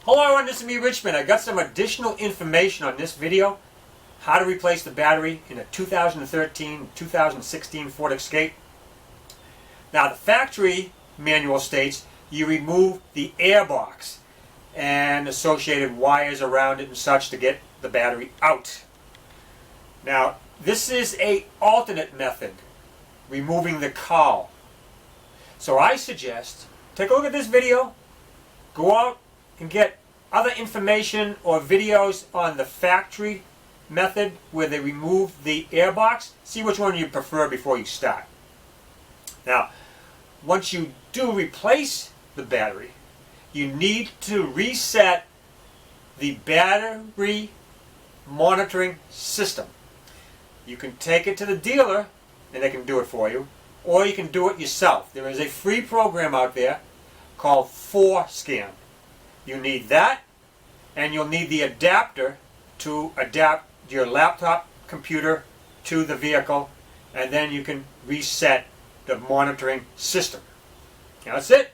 Hello everyone, this is me Richmond. I got some additional information on this video. How to replace the battery in a 2013-2016 Ford Escape. Now the factory manual states you remove the air box and associated wires around it and such to get the battery out. Now this is an alternate method, removing the cowl. So I suggest take a look at this video, go out and get other information or videos on the factory method where they remove the air box. See which one you prefer before you start. Now, once you do replace the battery, you need to reset the battery monitoring system. You can take it to the dealer and they can do it for you, or you can do it yourself. There is a free program out there called ForScan. You need that, and you'll need the adapter to adapt your laptop computer to the vehicle, and then you can reset the monitoring system. Now that's it.